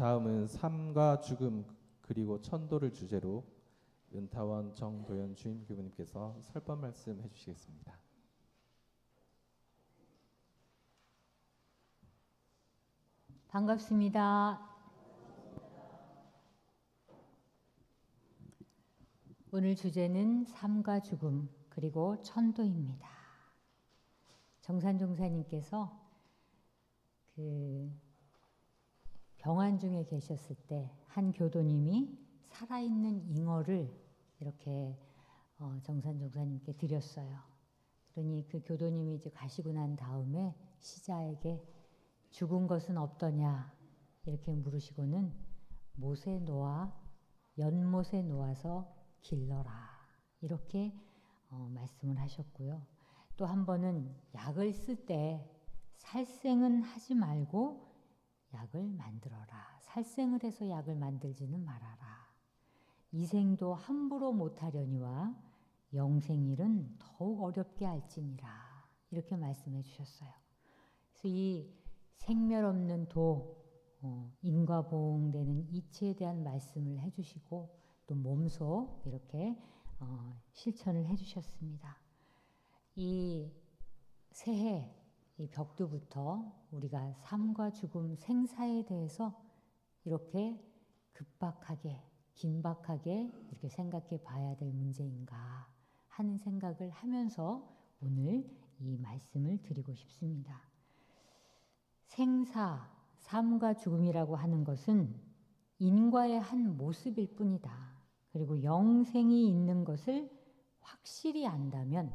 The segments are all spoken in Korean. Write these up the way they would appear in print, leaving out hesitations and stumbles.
다음은 삶과 죽음 그리고 천도를 주제로 은타원 정도연 주임 교부님께서 설법 말씀해 주시겠습니다. 반갑습니다. 오늘 주제는 삶과 죽음 그리고 천도입니다. 정산 종사님께서 병환 중에 계셨을 때 한 교도님이 살아있는 잉어를 이렇게 정산 종사님께 드렸어요. 그러니 그 교도님이 이제 가시고 난 다음에 시자에게 죽은 것은 없더냐 이렇게 물으시고는 못에 놓아 연못에 놓아서 길러라 이렇게 말씀을 하셨고요. 또 한 번은 약을 쓸 때 살생은 하지 말고 약을 만들어라. 살생을 해서 약을 만들지는 말아라. 이생도 함부로 못하려니와 영생일은 더욱 어렵게 할지니라. 이렇게 말씀해 주셨어요. 그래서 이 생멸 없는 도, 인과보응되는 이치에 대한 말씀을 해주시고 또 몸소 이렇게 실천을 해주셨습니다. 이 새해 이 벽두부터 우리가 삶과 죽음, 생사에 대해서 이렇게 급박하게, 긴박하게 이렇게 생각해 봐야 될 문제인가 하는 생각을 하면서 오늘 이 말씀을 드리고 싶습니다. 생사, 삶과 죽음이라고 하는 것은 인과의 한 모습일 뿐이다. 그리고 영생이 있는 것을 확실히 안다면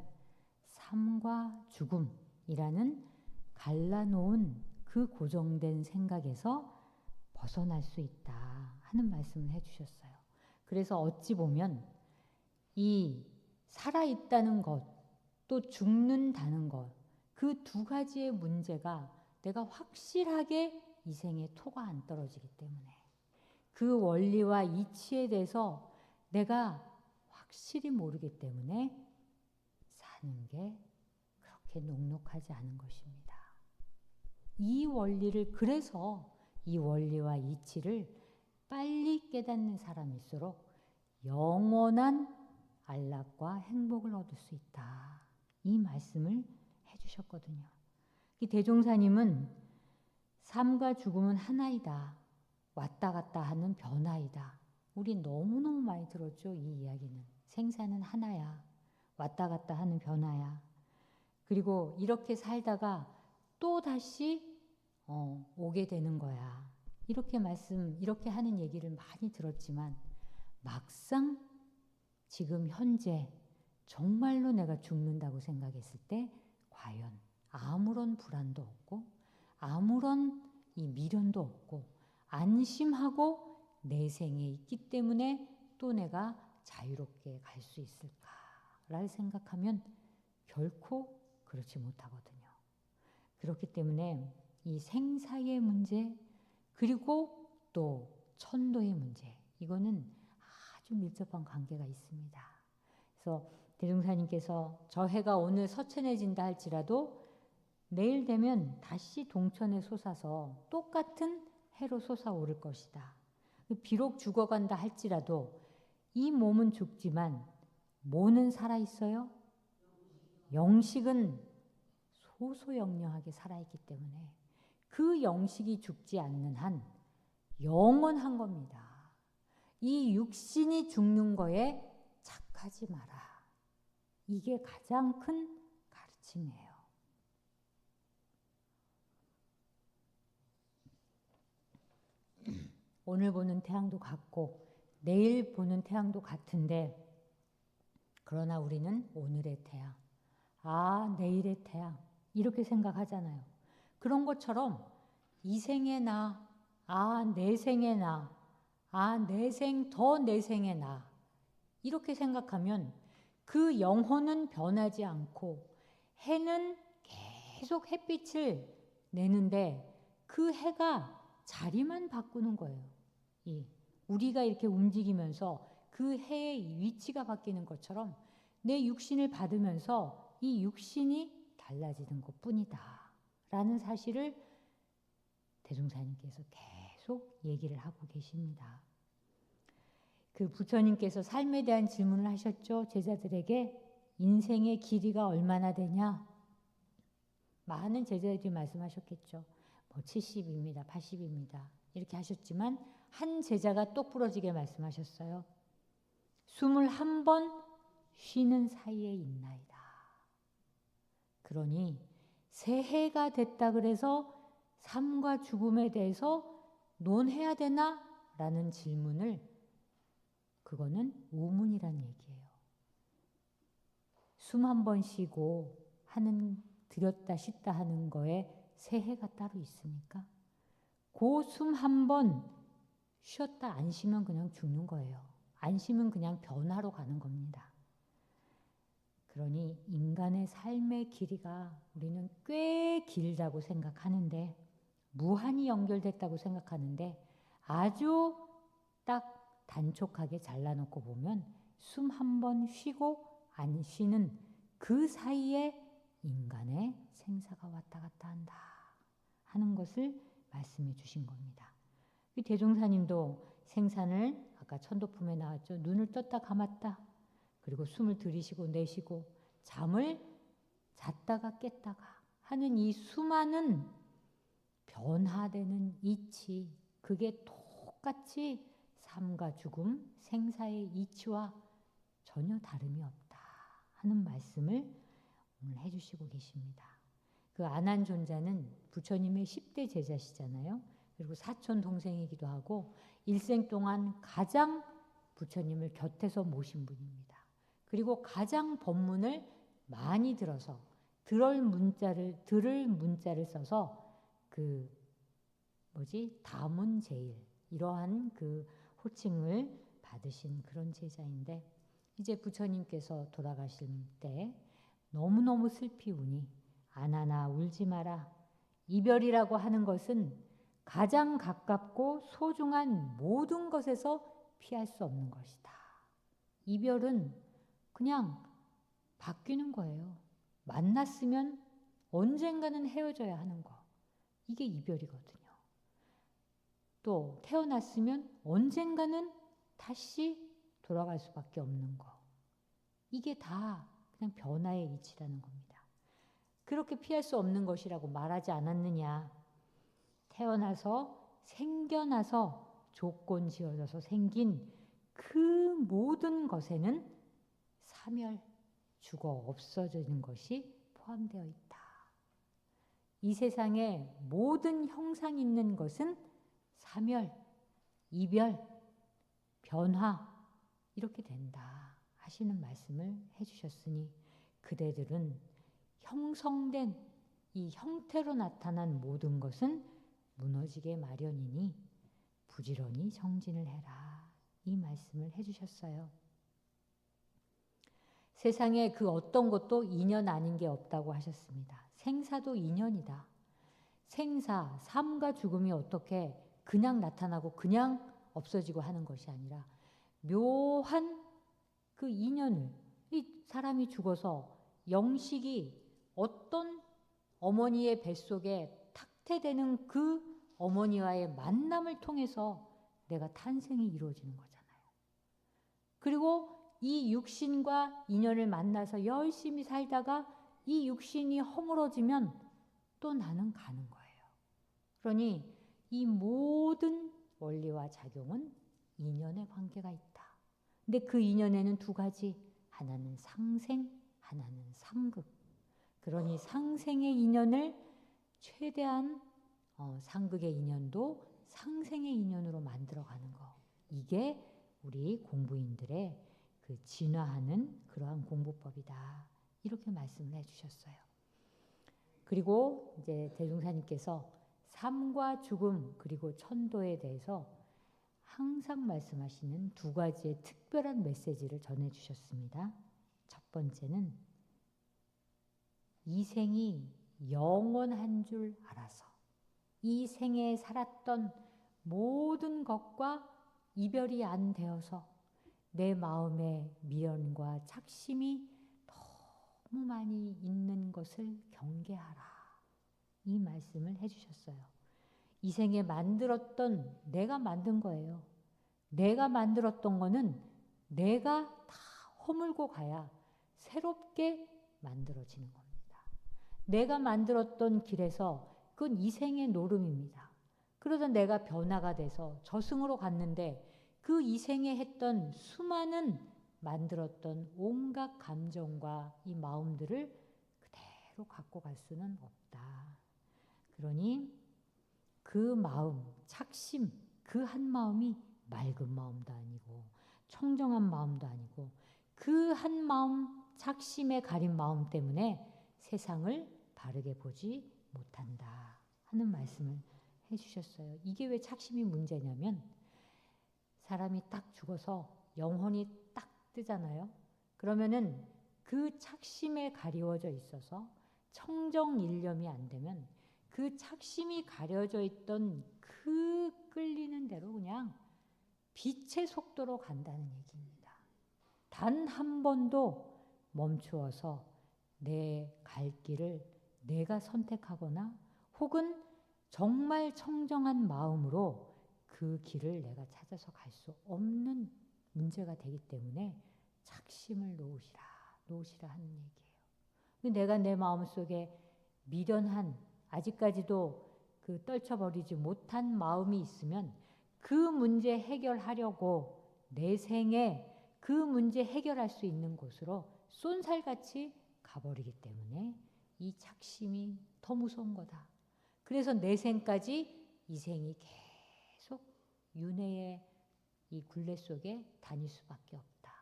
삶과 죽음이라는 갈라놓은 그 고정된 생각에서 벗어날 수 있다 하는 말씀을 해주셨어요. 그래서 어찌 보면 이 살아있다는 것, 또 죽는다는 것, 그 두 가지의 문제가 내가 확실하게 이 생에 토가 안 떨어지기 때문에 그 원리와 이치에 대해서 내가 확실히 모르기 때문에 사는 게 그렇게 녹록하지 않은 것입니다. 이 원리를 그래서 이 원리와 이치를 빨리 깨닫는 사람일수록 영원한 안락과 행복을 얻을 수 있다. 이 말씀을 해주셨거든요. 이 대종사님은 삶과 죽음은 하나이다. 왔다 갔다 하는 변화이다. 우리 너무너무 많이 들었죠. 이 이야기는. 생사는 하나야. 왔다 갔다 하는 변화야. 그리고 이렇게 살다가 또 다시 오게 되는 거야. 이렇게 하는 얘기를 많이 들었지만 막상 지금 현재 정말로 내가 죽는다고 생각했을 때 과연 아무런 불안도 없고 아무런 이 미련도 없고 안심하고 내 생에 있기 때문에 또 내가 자유롭게 갈 수 있을까를 생각하면 결코 그렇지 못하거든요. 그렇기 때문에 이 생사의 문제 그리고 또 천도의 문제 이거는 아주 밀접한 관계가 있습니다. 그래서 대종사님께서 저 해가 오늘 서천해진다 할지라도 내일 되면 다시 동천에 솟아서 똑같은 해로 솟아오를 것이다. 비록 죽어간다 할지라도 이 몸은 죽지만 뭐는 살아있어요? 영식은 소소영령하게 살아있기 때문에 그 영식이 죽지 않는 한 영원한 겁니다. 이 육신이 죽는 거에 착하지 마라. 이게 가장 큰 가르침이에요. 오늘 보는 태양도 같고 내일 보는 태양도 같은데 그러나 우리는 오늘의 태양, 내일의 태양 이렇게 생각하잖아요. 그런 것처럼 이 생의 나, 내 생의 나, 내 생 더 내 생의 나 이렇게 생각하면 그 영혼은 변하지 않고 해는 계속 햇빛을 내는데 그 해가 자리만 바꾸는 거예요. 우리가 이렇게 움직이면서 그 해의 위치가 바뀌는 것처럼 내 육신을 받으면서 이 육신이 달라지는 것뿐이다 라는 사실을 대종사님께서 계속 얘기를 하고 계십니다. 그 부처님께서 삶에 대한 질문을 하셨죠. 제자들에게 인생의 길이가 얼마나 되냐? 많은 제자들이 말씀하셨겠죠. 뭐 70입니다. 80입니다. 이렇게 하셨지만 한 제자가 똑부러지게 말씀하셨어요. 21번 쉬는 사이에 있나이다. 그러니 새해가 됐다 그래서 삶과 죽음에 대해서 논해야 되나? 라는 질문을 그거는 우문이란 얘기예요. 숨 한 번 쉬고 하는 들였다 씻다 하는 거에 새해가 따로 있습니까? 그 숨 한 번 쉬었다 안 쉬면 그냥 죽는 거예요. 안 쉬면 그냥 변화로 가는 겁니다. 그러니 인간의 삶의 길이가 우리는 꽤 길다고 생각하는데 무한히 연결됐다고 생각하는데 아주 딱 단촉하게 잘라놓고 보면 숨 한 번 쉬고 안 쉬는 그 사이에 인간의 생사가 왔다 갔다 한다 하는 것을 말씀해 주신 겁니다. 대종사님도 생산을 아까 천도품에 나왔죠. 눈을 떴다 감았다. 그리고 숨을 들이쉬고 내쉬고 잠을 잤다가 깼다가 하는 이 수많은 변화되는 이치, 그게 똑같이 삶과 죽음, 생사의 이치와 전혀 다름이 없다 하는 말씀을 오늘 해주시고 계십니다. 그 안한존자는 부처님의 10대 제자시잖아요. 그리고 사촌 동생이기도 하고 일생 동안 가장 부처님을 곁에서 모신 분입니다. 그리고 가장 법문을 많이 들어서 들을 문자를 써서 그 다문제일 이러한 그 호칭을 받으신 그런 제자인데 이제 부처님께서 돌아가실 때 너무너무 슬피 우니 안하나 울지 마라. 이별이라고 하는 것은 가장 가깝고 소중한 모든 것에서 피할 수 없는 것이다. 이별은 그냥 바뀌는 거예요. 만났으면 언젠가는 헤어져야 하는 거. 이게 이별이거든요. 또 태어났으면 언젠가는 다시 돌아갈 수밖에 없는 거. 이게 다 그냥 변화의 이치라는 겁니다. 그렇게 피할 수 없는 것이라고 말하지 않았느냐. 태어나서 생겨나서 조건 지어져서 생긴 그 모든 것에는 사멸, 죽어 없어지는 것이 포함되어 있다. 이 세상에 모든 형상 있는 것은 사멸, 이별, 변화 이렇게 된다 하시는 말씀을 해주셨으니 그대들은 형성된 이 형태로 나타난 모든 것은 무너지게 마련이니 부지런히 정진을 해라 이 말씀을 해주셨어요. 세상에 그 어떤 것도 인연 아닌 게 없다고 하셨습니다. 생사도 인연이다. 생사, 삶과 죽음이 어떻게 그냥 나타나고 그냥 없어지고 하는 것이 아니라 묘한 그 인연을 이 사람이 죽어서 영식이 어떤 어머니의 뱃속에 탁태되는 그 어머니와의 만남을 통해서 내가 탄생이 이루어지는 거잖아요. 그리고 이 육신과 인연을 만나서 열심히 살다가 이 육신이 허물어지면 또 나는 가는 거예요. 그러니 이 모든 원리와 작용은 인연의 관계가 있다. 근데 그 인연에는 두 가지, 하나는 상생, 하나는 상극. 그러니 상생의 인연을 최대한 상극의 인연도 상생의 인연으로 만들어가는 거. 이게 우리 공부인들의 그 진화하는 그러한 공부법이다. 이렇게 말씀을 해주셨어요. 그리고 이제 대종사님께서 삶과 죽음 그리고 천도에 대해서 항상 말씀하시는 두 가지의 특별한 메시지를 전해주셨습니다. 첫 번째는 이 생이 영원한 줄 알아서 이 생에 살았던 모든 것과 이별이 안 되어서 내 마음에 미련과 착심이 너무 많이 있는 것을 경계하라. 이 말씀을 해주셨어요. 이 생에 만들었던 내가 만든 거예요. 내가 만들었던 거는 내가 다 허물고 가야 새롭게 만들어지는 겁니다. 내가 만들었던 길에서 그건 이 생의 노름입니다. 그러다 내가 변화가 돼서 저승으로 갔는데 그 이 생에 했던 수많은 만들었던 온갖 감정과 이 마음들을 그대로 갖고 갈 수는 없다. 그러니 그 마음, 착심, 그 한 마음이 맑은 마음도 아니고 청정한 마음도 아니고 그 한 마음, 착심에 가린 마음 때문에 세상을 바르게 보지 못한다 하는 말씀을 해주셨어요. 이게 왜 착심이 문제냐면 사람이 딱 죽어서 영혼이 딱 뜨잖아요. 그러면은 그 착심에 가리워져 있어서 청정일념이 안 되면 그 착심이 가려져 있던 그 끌리는 대로 그냥 빛의 속도로 간다는 얘기입니다. 단 한 번도 멈추어서 내 갈 길을 내가 선택하거나 혹은 정말 청정한 마음으로 그 길을 내가 찾아서 갈 수 없는 문제가 되기 때문에 착심을 놓으시라 하는 얘기예요. 내가 내 마음속에 미련한 아직까지도 그 떨쳐버리지 못한 마음이 있으면 그 문제 해결하려고 내 생에 그 문제 해결할 수 있는 곳으로 쏜살같이 가버리기 때문에 이 착심이 더 무서운 거다. 그래서 내 생까지 이 생이 계속 윤회의 이 굴레 속에 다닐 수밖에 없다.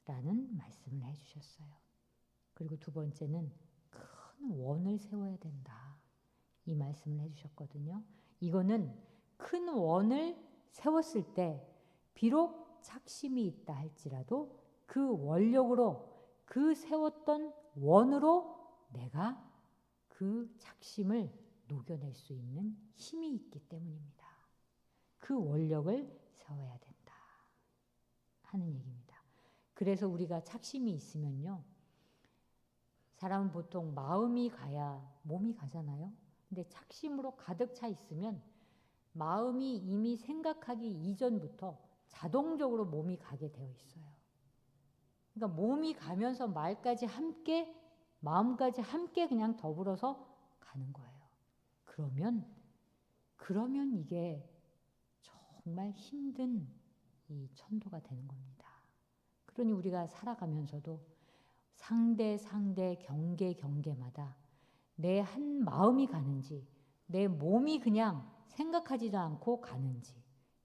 라는 말씀을 해주셨어요. 그리고 두 번째는 큰 원을 세워야 된다. 이 말씀을 해주셨거든요. 이거는 큰 원을 세웠을 때 비록 착심이 있다 할지라도 그 원력으로 그 세웠던 원으로 내가 그 착심을 녹여낼 수 있는 힘이 있기 때문입니다. 그 원력을 세워야 된다 하는 얘기입니다. 그래서 우리가 착심이 있으면요. 사람은 보통 마음이 가야 몸이 가잖아요. 근데 착심으로 가득 차 있으면 마음이 이미 생각하기 이전부터 자동적으로 몸이 가게 되어 있어요. 그러니까 몸이 가면서 말까지 함께 마음까지 함께 그냥 더불어서 가는 거예요. 그러면 이게 정말 힘든 이 천도가 되는 겁니다. 그러니 우리가 살아가면서도 상대 경계마다 내 한 마음이 가는지 내 몸이 그냥 생각하지도 않고 가는지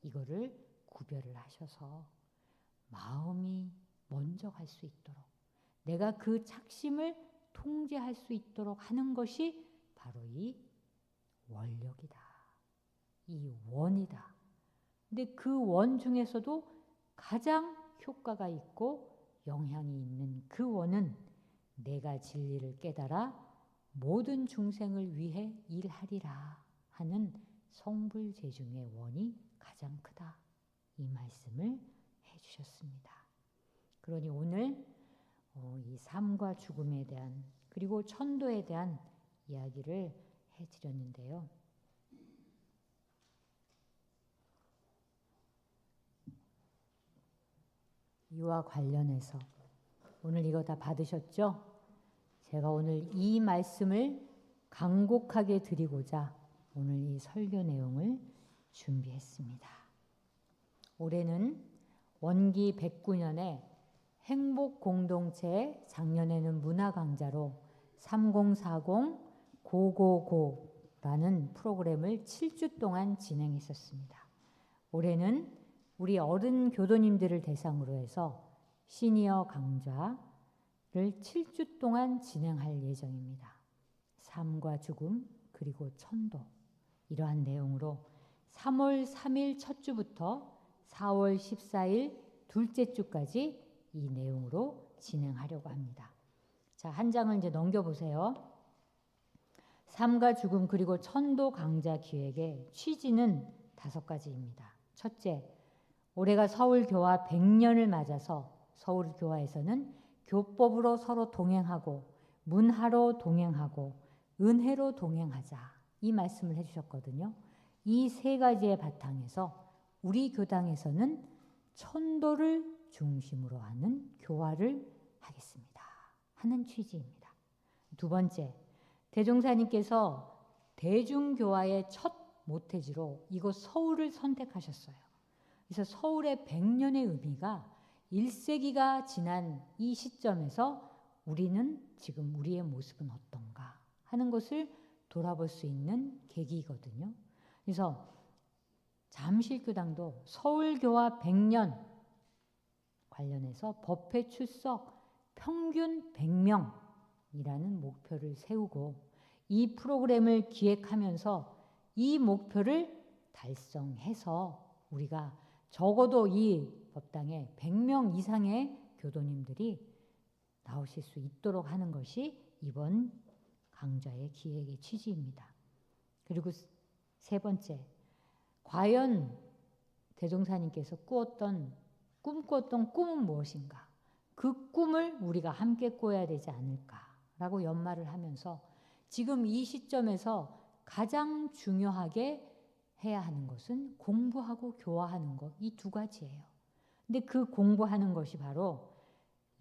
이거를 구별을 하셔서 마음이 먼저 갈 수 있도록 내가 그 착심을 통제할 수 있도록 하는 것이 바로 이 원력이다. 이 원이다. 근데 그 원 중에서도 가장 효과가 있고 영향이 있는 그 원은 내가 진리를 깨달아 모든 중생을 위해 일하리라 하는 성불재중의 원이 가장 크다. 이 말씀을 해주셨습니다. 그러니 오늘 이 삶과 죽음에 대한 그리고 천도에 대한 이야기를 해드렸는데요. 이와 관련해서 오늘 이거 다 받으셨죠? 제가 오늘 이 말씀을 간곡하게 드리고자 오늘 이 설교 내용을 준비했습니다. 올해는 원기 109년에 행복공동체 작년에는 문화강좌로 3040 고고고라는 프로그램을 7주 동안 진행했었습니다. 올해는 우리 어른 교도님들을 대상으로 해서 시니어 강좌를 7주 동안 진행할 예정입니다. 삶과 죽음 그리고 천도 이러한 내용으로 3월 3일 첫 주부터 4월 14일 둘째 주까지 이 내용으로 진행하려고 합니다. 자, 한 장을 이제 넘겨보세요. 삶과 죽음 그리고 천도 강좌 기획의 취지는 5가지입니다. 첫째, 올해가 서울교화 100년을 맞아서 서울교화에서는 교법으로 서로 동행하고 문화로 동행하고 은혜로 동행하자 이 말씀을 해주셨거든요. 이 세 가지의 바탕에서 우리 교당에서는 천도를 중심으로 하는 교화를 하겠습니다 하는 취지입니다. 두 번째, 대종사님께서 대중교화의 첫 모태지로 이곳 서울을 선택하셨어요. 그래서 서울의 100년의 의미가 1세기가 지난 이 시점에서 우리는 지금 우리의 모습은 어떤가 하는 것을 돌아볼 수 있는 계기이거든요. 그래서 잠실교당도 서울교화 100년 관련해서 법회 출석 평균 100명이라는 목표를 세우고 이 프로그램을 기획하면서 이 목표를 달성해서 우리가 적어도 이 법당에 100명 이상의 교도님들이 나오실 수 있도록 하는 것이 이번 강좌의 기획의 취지입니다. 그리고 세 번째, 과연 대종사님께서 꿈꿨던 꿈은 무엇인가? 그 꿈을 우리가 함께 꿔야 되지 않을까라고 연말을 하면서 지금 이 시점에서 가장 중요하게 해야 하는 것은 공부하고 교화하는 것, 이 두 가지예요. 근데 그 공부하는 것이 바로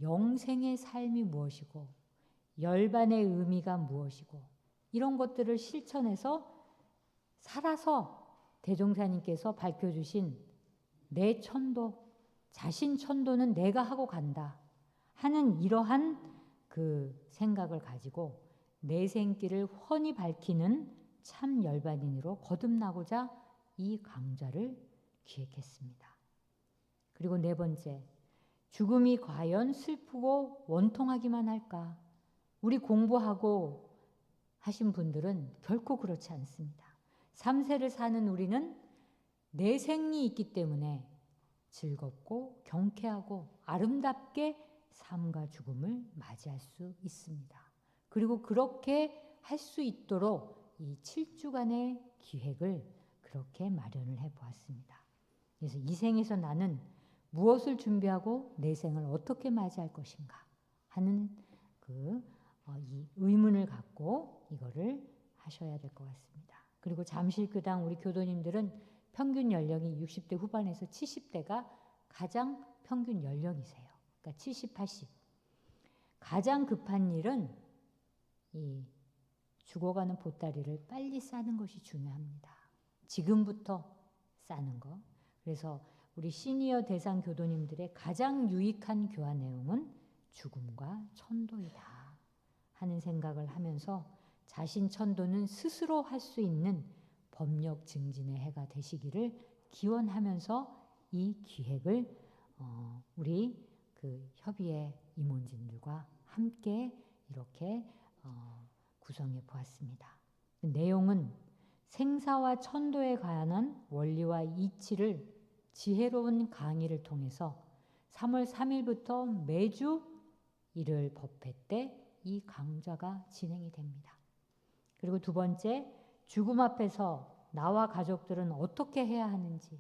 영생의 삶이 무엇이고 열반의 의미가 무엇이고 이런 것들을 실천해서 살아서 대종사님께서 밝혀주신 내 천도, 자신 천도는 내가 하고 간다 하는 이러한 그 생각을 가지고 내 생길을 훤히 밝히는 참 열반인으로 거듭나고자 이 강좌를 기획했습니다. 그리고 네 번째, 죽음이 과연 슬프고 원통하기만 할까? 우리 공부하고 하신 분들은 결코 그렇지 않습니다. 3세를 사는 우리는 내생이 있기 때문에 즐겁고 경쾌하고 아름답게 삶과 죽음을 맞이할 수 있습니다. 그리고 그렇게 할 수 있도록 이 7주간의 기획을 그렇게 마련을 해보았습니다. 그래서 이 생에서 나는 무엇을 준비하고 내 생을 어떻게 맞이할 것인가 하는 이 의문을 갖고 이거를 하셔야 될 것 같습니다. 그리고 잠실교당 우리 교도님들은 평균 연령이 60대 후반에서 70대가 가장 평균 연령이세요. 그러니까 70, 80. 가장 급한 일은 이 죽어가는 보따리를 빨리 싸는 것이 중요합니다. 지금부터 싸는 거. 그래서 우리 시니어 대상 교도님들의 가장 유익한 교화 내용은 죽음과 천도이다 하는 생각을 하면서 자신 천도는 스스로 할 수 있는 법력 증진의 해가 되시기를 기원하면서 이 기획을 우리 그 협의회 임원진들과 함께 이렇게 구성해 보았습니다. 내용은 생사와 천도에 관한 원리와 이치를 지혜로운 강의를 통해서 3월 3일부터 매주 일요일 법회 때 이 강좌가 진행이 됩니다. 그리고 두 번째, 죽음 앞에서 나와 가족들은 어떻게 해야 하는지,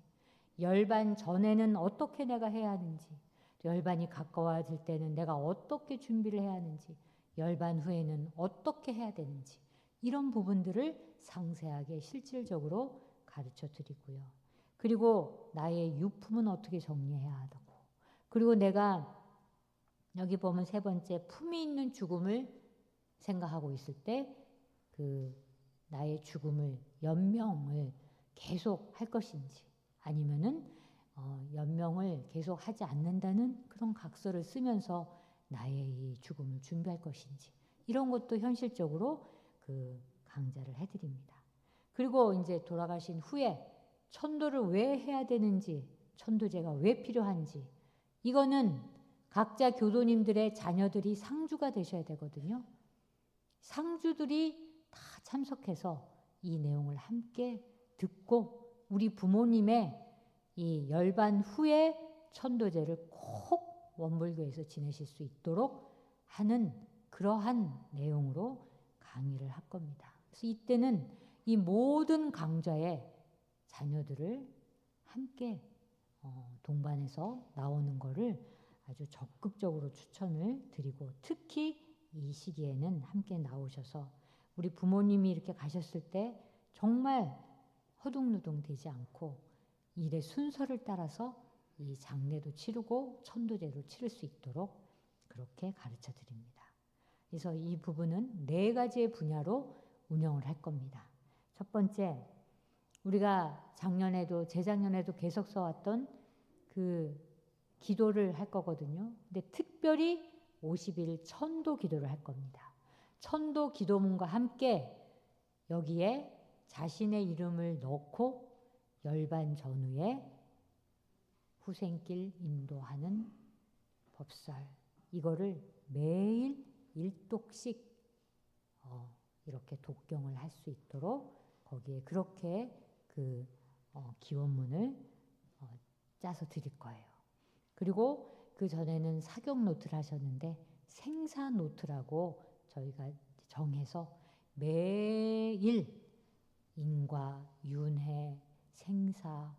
열반 전에는 어떻게 내가 해야 하는지, 열반이 가까워질 때는 내가 어떻게 준비를 해야 하는지, 열반 후에는 어떻게 해야 되는지 이런 부분들을 상세하게 실질적으로 가르쳐 드리고요. 그리고 나의 유품은 어떻게 정리해야 하고, 그리고 내가 여기 보면 세 번째, 품이 있는 죽음을 생각하고 있을 때 그 나의 죽음을 연명을 계속 할 것인지 아니면은 연명을 계속 하지 않는다는 그런 각서를 쓰면서 나의 이 죽음을 준비할 것인지 이런 것도 현실적으로 그 강좌를 해드립니다. 그리고 이제 돌아가신 후에 천도를 왜 해야 되는지, 천도제가 왜 필요한지 이거는 각자 교도님들의 자녀들이 상주가 되셔야 되거든요. 상주들이 다 참석해서 이 내용을 함께 듣고 우리 부모님의 이 열반 후에 천도제를 꼭 원불교에서 지내실 수 있도록 하는 그러한 내용으로 강의를 할 겁니다. 그래서 이때는 이 모든 강좌에 자녀들을 함께 동반해서 나오는 거를 아주 적극적으로 추천을 드리고 특히 이 시기에는 함께 나오셔서 우리 부모님이 이렇게 가셨을 때 정말 허둥누둥 되지 않고 일의 순서를 따라서 이 장례도 치르고 천도제도 치를 수 있도록 그렇게 가르쳐 드립니다. 그래서 이 부분은 4가지의 분야로 운영을 할 겁니다. 첫 번째, 우리가 작년에도 재작년에도 계속 써왔던 그 기도를 할 거거든요. 근데 특별히 50일 천도 기도를 할 겁니다. 천도 기도문과 함께 여기에 자신의 이름을 넣고 열반 전후에 후생길 인도하는 법설, 이거를 매일 1독씩 이렇게 독경을 할 수 있도록 거기에 그렇게 그 기원문을 짜서 드릴 거예요. 그리고 그 전에는 사격 노트를 하셨는데 생사 노트라고 저희가 정해서 매일 인과, 윤회, 생사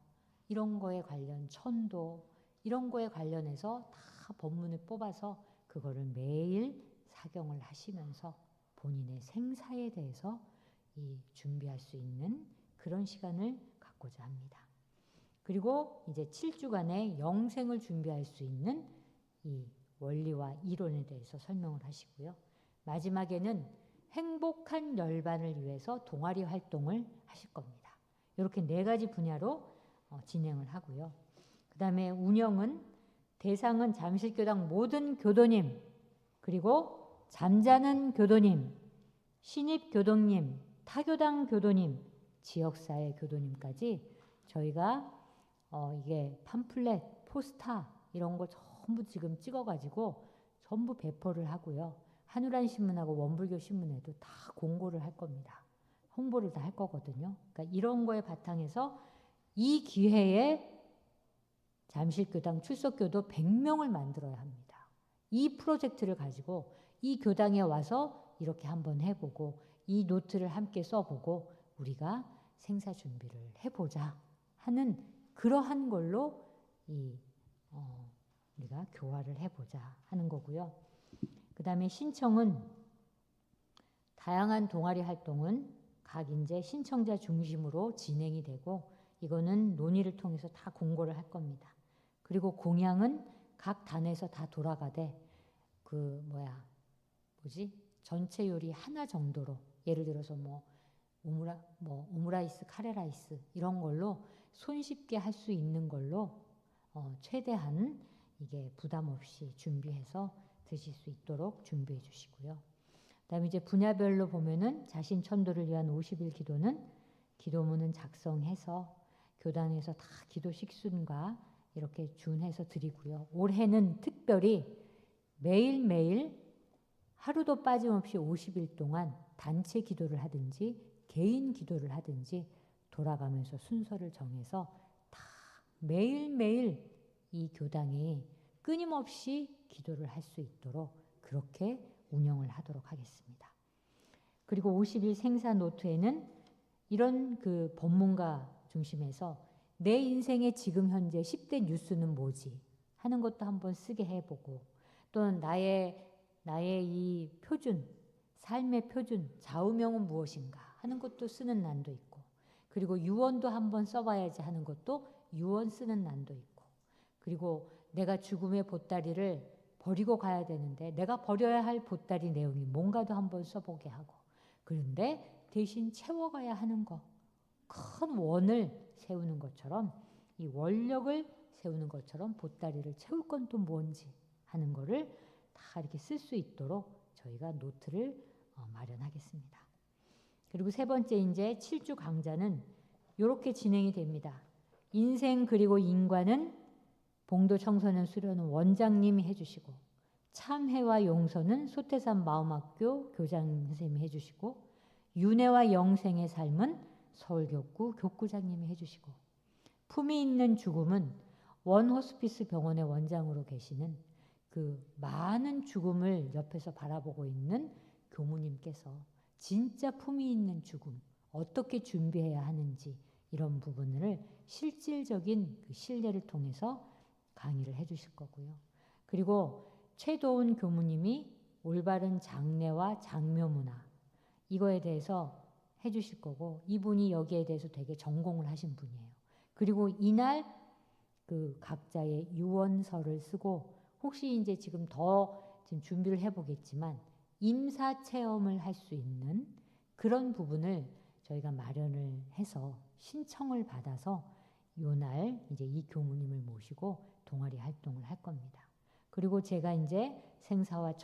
이런 거에 관련 천도 이런 거에 관련해서 다 법문을 뽑아서 그거를 매일 사경을 하시면서 본인의 생사에 대해서 준비할 수 있는 그런 시간을 갖고자 합니다. 그리고 이제 7주간의 영생을 준비할 수 있는 이 원리와 이론에 대해서 설명을 하시고요. 마지막에는 행복한 열반을 위해서 동아리 활동을 하실 겁니다. 이렇게 4가지 분야로 진행을 하고요. 그 다음에 운영은 대상은 잠실교당 모든 교도님, 그리고 잠자는 교도님, 신입 교도님, 타교당 교도님, 지역사회 교도님까지 저희가 이게 팜플렛, 포스터 이런 거 전부 지금 찍어가지고 전부 배포를 하고요. 한우란 신문하고 원불교 신문에도 다 공고를 할 겁니다. 홍보를 다 할 거거든요. 그러니까 이런 거에 바탕에서 이 기회에 잠실교당 출석교도 100명을 만들어야 합니다. 이 프로젝트를 가지고 이 교당에 와서 이렇게 한번 해보고 이 노트를 함께 써보고 우리가 생사 준비를 해보자 하는 그러한 걸로 우리가 교화를 해보자 하는 거고요. 그 다음에 신청은 다양한 동아리 활동은 각 이제 신청자 중심으로 진행이 되고 이거는 논의를 통해서 다 공고를 할 겁니다. 그리고 공양은 각 단에서 다 돌아가되 전체 요리 하나 정도로 예를 들어서 오므라이스, 카레라이스 이런 걸로 손쉽게 할 수 있는 걸로 최대한 이게 부담 없이 준비해서 드실 수 있도록 준비해 주시고요. 그다음에 이제 분야별로 보면은 자신 천도를 위한 50일 기도는 기도문은 작성해서 교단에서 다 기도 식순과 이렇게 준해서 드리고요. 올해는 특별히 매일매일 하루도 빠짐없이 50일 동안 단체 기도를 하든지 개인 기도를 하든지 돌아가면서 순서를 정해서 다 매일매일 이 교당이 끊임없이 기도를 할 수 있도록 그렇게 운영을 하도록 하겠습니다. 그리고 50일 생사 노트에는 이런 그 법문가 중심에서 내 인생의 지금 현재 10대 뉴스는 뭐지 하는 것도 한번 쓰게 해보고 또는 나의 이 표준, 삶의 표준, 좌우명은 무엇인가 하는 것도 쓰는 난도 있고 그리고 유언도 한번 써봐야지 하는 것도 유언 쓰는 난도 있고 그리고 내가 죽음의 보따리를 버리고 가야 되는데 내가 버려야 할 보따리 내용이 뭔가도 한번 써보게 하고 그런데 대신 채워가야 하는 거 큰 원을 세우는 것처럼 이 원력을 세우는 것처럼 보따리를 채울 건 또 뭔지 하는 거를 다 이렇게 쓸 수 있도록 저희가 노트를 마련하겠습니다. 그리고 세 번째 이제 7주 강좌는 이렇게 진행이 됩니다. 인생 그리고 인과는 봉도 청소년 수련은 원장님이 해주시고 참회와 용서는 소태산 마음학교 교장 선생님이 해주시고 윤회와 영생의 삶은 서울교구 교구장님이 해주시고 품위 있는 죽음은 원호스피스 병원의 원장으로 계시는 그 많은 죽음을 옆에서 바라보고 있는 교무님께서 진짜 품위 있는 죽음 어떻게 준비해야 하는지 이런 부분을 실질적인 그 신뢰를 통해서 강의를 해주실 거고요. 그리고 최도훈 교무님이 올바른 장례와 장묘문화 이거에 대해서 해주실 거고, 이분이 여기에 대해서 되게 전공을 하신 분이에요. 그리고 이날 그 각자의 유언서를 쓰고, 혹시 이제 지금 준비를 해보겠지만 임사 체험을 할 수 있는 그런 부분을 저희가 마련을 해서 신청을 받아서 요날 이제 이 교무님을 모시고 동아리 활동을 할 겁니다. 그리고 제가 이제 생사와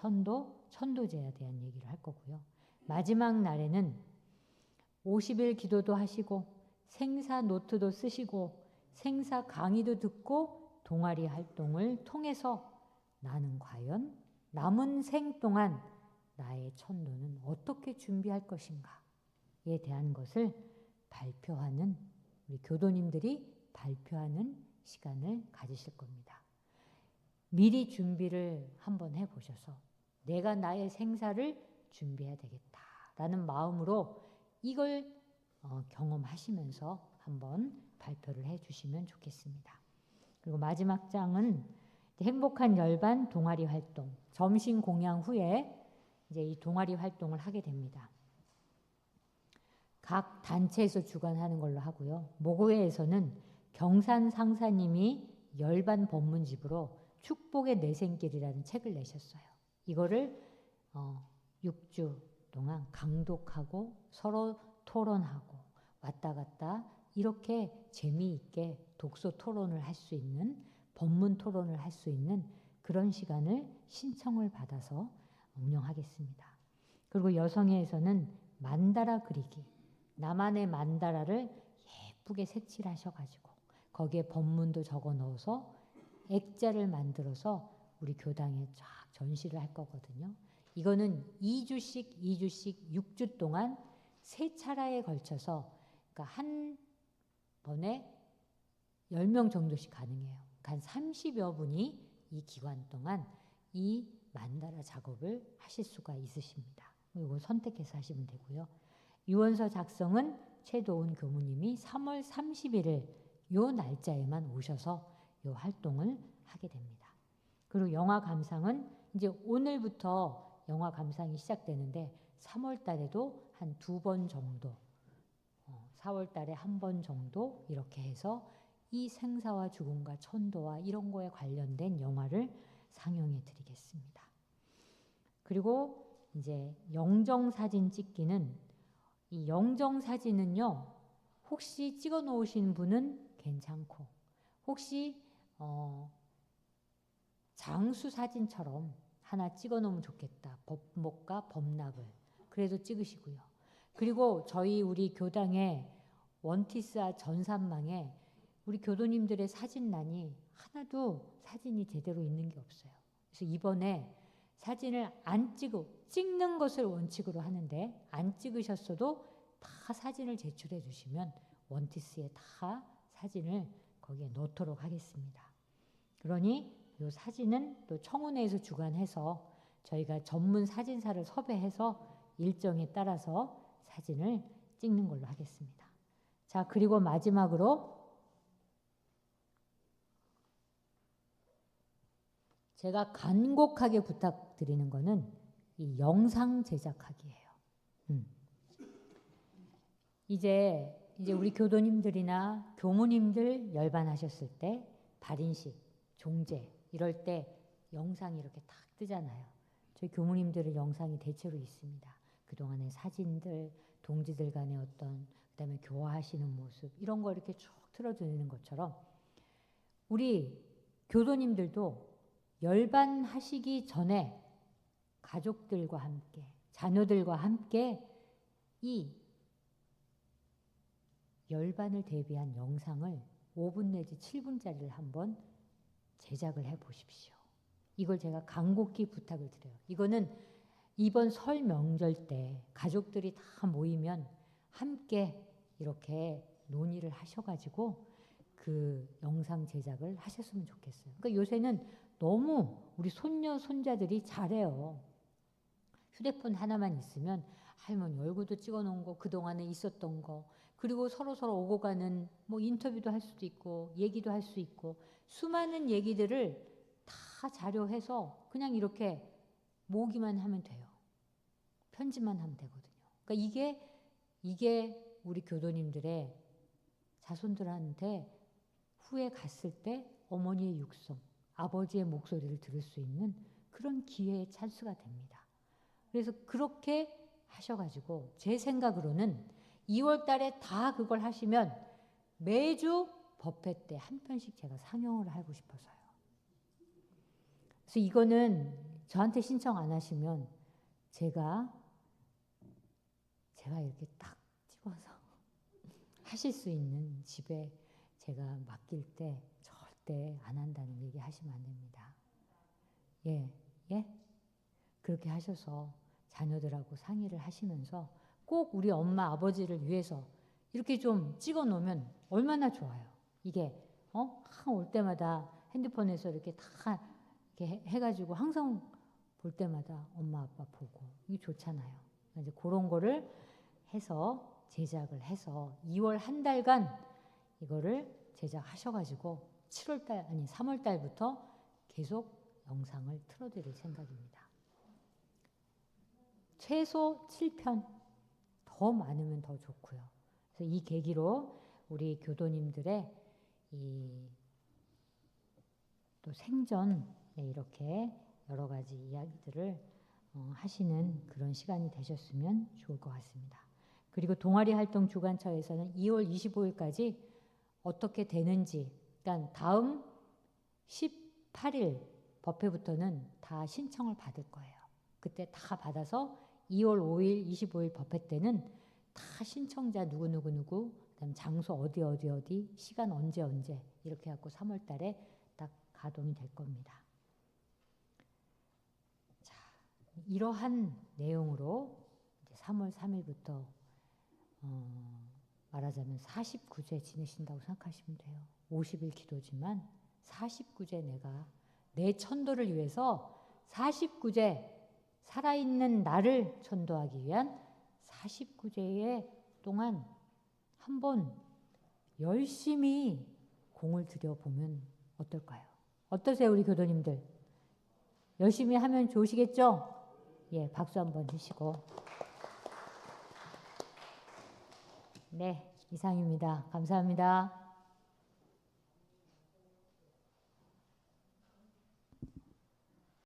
천도제에 대한 얘기를 할 거고요. 마지막 날에는 50일 기도도 하시고 생사 노트도 쓰시고 생사 강의도 듣고 동아리 활동을 통해서 나는 과연 남은 생 동안 나의 천도는 어떻게 준비할 것인가에 대한 것을 발표하는, 우리 교도님들이 발표하는 시간을 가지실 겁니다. 미리 준비를 한번 해보셔서 내가 나의 생사를 준비해야 되겠다라는 마음으로 이걸 경험하시면서 한번 발표를 해주시면 좋겠습니다. 그리고 마지막 장은 행복한 열반 동아리 활동, 점심 공양 후에 이제 이 동아리 활동을 하게 됩니다. 각 단체에서 주관하는 걸로 하고요. 모고회에서는 경산 상사님이 열반 법문집으로 축복의 내생길이라는 책을 내셨어요. 이거를 6주 동안 강독하고 서로 토론하고 왔다 갔다 이렇게 재미있게 독서 토론을 할 수 있는, 법문 토론을 할 수 있는 그런 시간을 신청을 받아서 운영하겠습니다. 그리고 여성회에서는 만다라 그리기, 나만의 만다라를 예쁘게 색칠하셔가지고 거기에 법문도 적어 넣어서 액자를 만들어서 우리 교당에 쫙 전시를 할 거거든요. 이거는 2주씩 6주 동안 3차례에 걸쳐서, 그러니까 한 번에 10명 정도씩 가능해요. 한 30여 분이 이 기간 동안 이 만다라 작업을 하실 수가 있으십니다. 이거 선택해서 하시면 되고요. 유언서 작성은 최도훈 교무님이 3월 31일 요 날짜에만 오셔서 요 활동을 하게 됩니다. 그리고 영화 감상은 이제 오늘부터 영화 감상이 시작되는데 3월 달에도 한 2번 정도, 4월 달에 1번 정도 이렇게 해서 이 생사와 죽음과 천도와 이런 거에 관련된 영화를 상영해 드리겠습니다. 그리고 이제 영정사진 찍기는, 이 영정사진은요, 혹시 찍어 놓으신 분은 괜찮고, 혹시 장수사진처럼 하나 찍어 놓으면 좋겠다. 법목과 법납을. 그래도 찍으시고요. 그리고 우리 교당의 원티스아 전산망에 우리 교도님들의 사진란이 하나도 사진이 제대로 있는 게 없어요. 그래서 이번에 사진을 안 찍는 것을 원칙으로 하는데, 안 찍으셨어도 다 사진을 제출해 주시면 원티스에 다 사진을 거기에 넣도록 하겠습니다. 그러니 이 사진은 또 청운회에서 주관해서 저희가 전문 사진사를 섭외해서 일정에 따라서 사진을 찍는 걸로 하겠습니다. 자, 그리고 마지막으로 제가 간곡하게 부탁드리는 거는 이 영상 제작하기예요. 이제 우리 교도님들이나 교무님들 열반하셨을 때 발인식, 종제 이럴 때 영상이 이렇게 탁 뜨잖아요. 저희 교무님들은 영상이 대체로 있습니다. 그동안의 사진들, 동지들 간의 그다음에 교화하시는 모습 이런 거 이렇게 쭉 틀어드리는 것처럼 우리 교도님들도 열반하시기 전에 가족들과 함께, 자녀들과 함께 이 열반을 대비한 영상을 5분 내지 7분짜리를 한번 제작을 해 보십시오. 이걸 제가 간곡히 부탁을 드려요. 이거는 이번 설 명절 때 가족들이 다 모이면 함께 이렇게 논의를 하셔가지고 그 영상 제작을 하셨으면 좋겠어요. 그러니까 요새는 너무 우리 손녀, 손자들이 잘해요. 휴대폰 하나만 있으면 할머니 얼굴도 찍어놓은 거, 그동안에 있었던 거, 그리고 서로서로 오고 가는 뭐 인터뷰도 할 수도 있고 얘기도 할 수 있고 수많은 얘기들을 다 자료해서 그냥 이렇게 모으기만 하면 돼요. 편집만 하면 되거든요. 그러니까 이게 우리 교도님들의 자손들한테 후에 갔을 때 어머니의 육성, 아버지의 목소리를 들을 수 있는 그런 기회의 찬스가 됩니다. 그래서 그렇게 하셔가지고 제 생각으로는 2월 달에 다 그걸 하시면 매주 법회 때 한 편씩 제가 상영을 하고 싶어서요. 그래서 이거는 저한테 신청 안 하시면 제가 이렇게 딱 찍어서 하실 수 있는 집에 제가 맡길 때 절대 안 한다는 얘기 하시면 안 됩니다. 예. 그렇게 하셔서 자녀들하고 상의를 하시면서 꼭 우리 엄마 아버지를 위해서 이렇게 좀 찍어 놓으면 얼마나 좋아요. 이게 올 때마다 핸드폰에서 이렇게 다 이렇게 해가지고 항상 볼 때마다 엄마 아빠 보고 이게 좋잖아요. 이제 그런 거를 해서 제작을 해서 2월 한 달간 이거를 제작하셔가지고 3월 달부터 계속 영상을 틀어드릴 생각입니다. 최소 7편, 더 많으면 더 좋고요. 그래서 이 계기로 우리 교도님들의 또 생전에 이렇게 여러 가지 이야기들을 하시는 그런 시간이 되셨으면 좋을 것 같습니다. 그리고 동아리 활동 주관처에서는 2월 25일까지 어떻게 되는지, 그러니까 다음 18일 법회부터는 다 신청을 받을 거예요. 그때 다 받아서 2월 5일, 25일 법회 때는 다 신청자 누구, 그다음 장소 어디, 시간 언제 이렇게 해갖고 3월 달에 딱 가동이 될 겁니다. 자, 이러한 내용으로 이제 3월 3일부터 말하자면 49제 지내신다고 생각하시면 돼요. 50일 기도지만 49제 내가 내 천도를 위해서 49제 살아있는 나를 천도하기 위한 49제의 동안 한번 열심히 공을 들여보면 어떨까요? 어떠세요, 우리 교도님들? 열심히 하면 좋으시겠죠? 예, 박수 한번 주시고. 네, 이상입니다. 감사합니다.